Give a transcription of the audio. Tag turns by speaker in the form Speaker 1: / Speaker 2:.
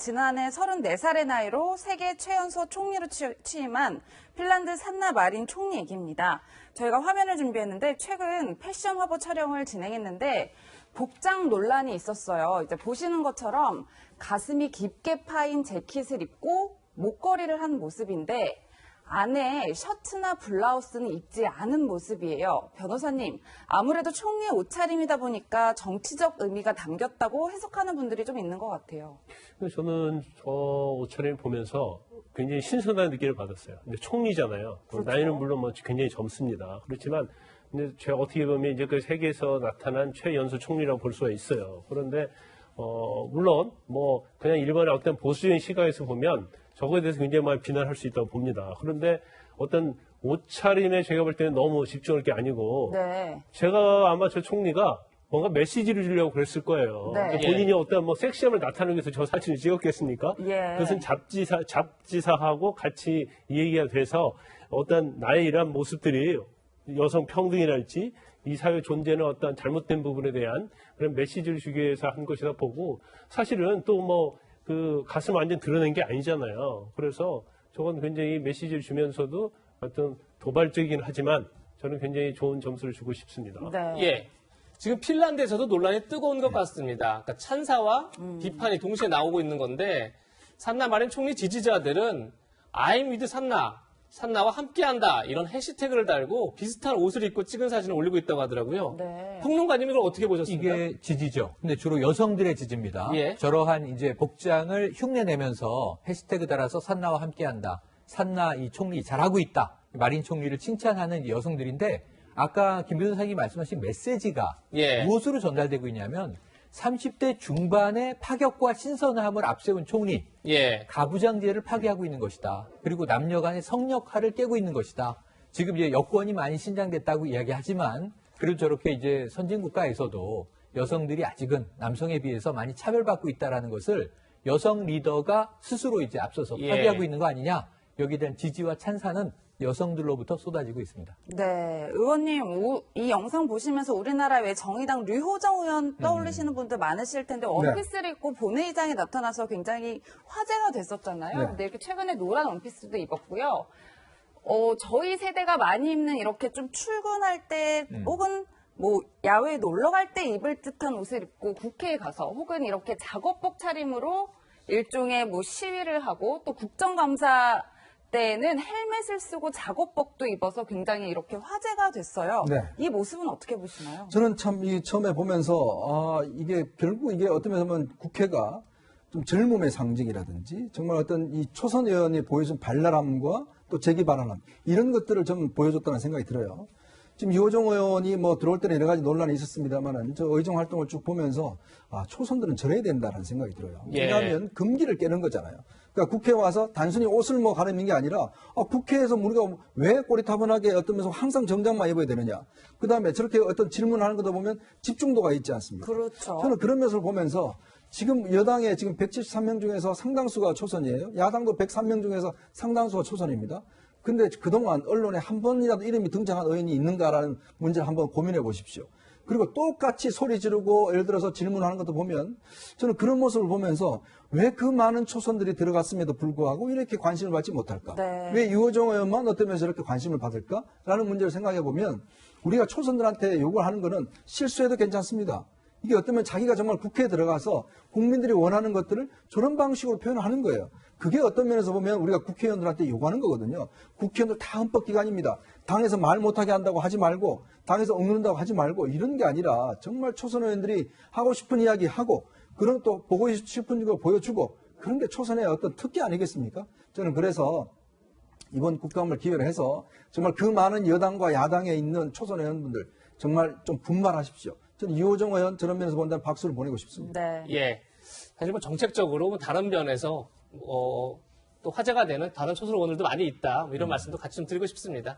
Speaker 1: 지난해 34살의 나이로 세계 최연소 총리로 취임한 핀란드 산나 마린 총리 얘기입니다. 저희가 화면을 준비했는데 최근 패션 화보 촬영을 진행했는데 복장 논란이 있었어요. 이제 보시는 것처럼 가슴이 깊게 파인 재킷을 입고 목걸이를 한 모습인데 안에 셔츠나 블라우스는 입지 않은 모습이에요. 변호사님, 아무래도 총리의 옷차림이다 보니까 정치적 의미가 담겼다고 해석하는 분들이 좀 있는 것 같아요.
Speaker 2: 저는 저 옷차림 보면서 굉장히 신선한 느낌을 받았어요. 근데 총리잖아요.
Speaker 1: 그렇죠.
Speaker 2: 나이는 물론 뭐 굉장히 젊습니다. 그렇지만 근데 제가 어떻게 보면 이제 그 세계에서 나타난 최연소 총리라고 볼 수가 있어요. 그런데 물론 뭐 그냥 일반의 어떤 보수적인 시각에서 보면 저거에 대해서 굉장히 많이 비난할 수 있다고 봅니다. 그런데 어떤 옷차림에 제가 볼 때는 너무 집중할 게 아니고
Speaker 1: 네.
Speaker 2: 제가 아마 저 총리가 뭔가 메시지를 주려고 그랬을 거예요.
Speaker 1: 네.
Speaker 2: 그러니까 본인이 어떤 뭐 섹시함을 나타내기 위해서 저 사진을 찍었겠습니까?
Speaker 1: 예.
Speaker 2: 그것은 잡지사하고 같이 얘기가 돼서 어떤 나의 이러한 모습들이 여성 평등이랄지 이 사회 존재는 어떤 잘못된 부분에 대한 그런 메시지를 주기 위해서 한 것이다 보고 사실은 또 뭐 그 가슴 완전 드러낸 게 아니잖아요. 그래서 저건 굉장히 메시지를 주면서도 어떤 도발적이긴 하지만 저는 굉장히 좋은 점수를 주고 싶습니다.
Speaker 1: 네.
Speaker 3: 예. 지금 핀란드에서도 논란이 뜨거운 것 같습니다. 그러니까 찬사와 비판이 동시에 나오고 있는 건데 산나 마린 총리 지지자들은 I'm with 산나, 산나와 함께한다 이런 해시태그를 달고 비슷한 옷을 입고 찍은 사진을 올리고 있다고 하더라고요.
Speaker 1: 네.
Speaker 3: 평론가님 이걸 어떻게 보셨습니까?
Speaker 4: 이게 지지죠. 근데 주로 여성들의 지지입니다.
Speaker 3: 예.
Speaker 4: 저러한 이제 복장을 흉내내면서 해시태그 달아서 산나와 함께한다. 산나 이 총리 잘하고 있다. 마린 총리를 칭찬하는 여성들인데 아까 김 변호사님이 말씀하신 메시지가
Speaker 3: 예.
Speaker 4: 무엇으로 전달되고 있냐면 30대 중반의 파격과 신선함을 앞세운 총리,
Speaker 3: 예.
Speaker 4: 가부장제를 파괴하고 있는 것이다. 그리고 남녀 간의 성역화를 깨고 있는 것이다. 지금 이제 여권이 많이 신장됐다고 이야기하지만 그리고 저렇게 이제 선진국가에서도 여성들이 아직은 남성에 비해서 많이 차별받고 있다라는 것을 여성 리더가 스스로 이제 앞서서
Speaker 3: 예.
Speaker 4: 파괴하고 있는 거 아니냐. 여기에 대한 지지와 찬사는 여성들로부터 쏟아지고 있습니다.
Speaker 1: 네, 의원님, 이 영상 보시면서 우리나라 왜 정의당 류호정 의원 떠올리시는 분들 많으실 텐데 원피스를 입고 본회의장에 나타나서 굉장히 화제가 됐었잖아요.
Speaker 5: 네.
Speaker 1: 근데 이렇게 최근에 노란 원피스도 입었고요. 저희 세대가 많이 입는 이렇게 좀 출근할 때 혹은 뭐 야외에 놀러 갈 때 입을 듯한 옷을 입고 국회에 가서 혹은 이렇게 작업복 차림으로 일종의 뭐 시위를 하고 또 국정감사 때는 헬멧을 쓰고 작업복도 입어서 굉장히 이렇게 화제가 됐어요.
Speaker 5: 네.
Speaker 1: 이 모습은 어떻게 보시나요?
Speaker 5: 저는 참 이 처음에 보면서 이게 결국 이게 어떤 면에서 보면 국회가 좀 젊음의 상징이라든지 정말 어떤 이 초선 의원이 보여준 발랄함과 또 재기 발언함 이런 것들을 좀 보여줬다는 생각이 들어요. 지금 이호정 의원이 뭐 들어올 때는 여러 가지 논란이 있었습니다만은 저 의정 활동을 쭉 보면서 초선들은 저래야 된다는 생각이 들어요.
Speaker 3: 예.
Speaker 5: 왜냐하면 금기를 깨는 거잖아요. 그러니까 국회에 와서 단순히 옷을 뭐 가리는 게 아니라 국회에서 우리가 왜 꼬리타분하게 어떤 면에서 항상 정장만 입어야 되느냐. 그다음에 저렇게 어떤 질문하는 것도 보면 집중도가 있지 않습니까?
Speaker 1: 그렇죠.
Speaker 5: 저는 그런 면을 보면서 지금 여당에 지금 173명 중에서 상당수가 초선이에요. 야당도 103명 중에서 상당수가 초선입니다. 근데 그동안 언론에 한 번이라도 이름이 등장한 의원이 있는가라는 문제를 한번 고민해 보십시오. 그리고 똑같이 소리 지르고 예를 들어서 질문하는 것도 보면 저는 그런 모습을 보면서 왜 그 많은 초선들이 들어갔음에도 불구하고 이렇게 관심을 받지 못할까?
Speaker 1: 네. 왜
Speaker 5: 왜 유호정 의원만 어떤 면에서 이렇게 관심을 받을까라는 문제를 생각해 보면 우리가 초선들한테 요구하는 거는 실수해도 괜찮습니다. 이게 어쩌면 자기가 정말 국회에 들어가서 국민들이 원하는 것들을 저런 방식으로 표현하는 거예요. 그게 어떤 면에서 보면 우리가 국회의원들한테 요구하는 거거든요. 국회의원들 다 헌법기관입니다. 당에서 말 못하게 한다고 하지 말고 당에서 억누른다고 하지 말고 이런 게 아니라 정말 초선 의원들이 하고 싶은 이야기 하고 그런 또 보고 싶은 거 보여주고 그런 게 초선의 어떤 특기 아니겠습니까? 저는 그래서 이번 국감을 기회로 해서 정말 그 많은 여당과 야당에 있는 초선 의원분들 정말 좀 분발하십시오. 저는 이호정 의원 저런 면에서 본다면 박수를 보내고 싶습니다.
Speaker 1: 네.
Speaker 3: 예. 사실 뭐 정책적으로 다른 면에서 또 화제가 되는 다른 초선 의원들도 많이 있다. 뭐 이런 말씀도 같이 좀 드리고 싶습니다.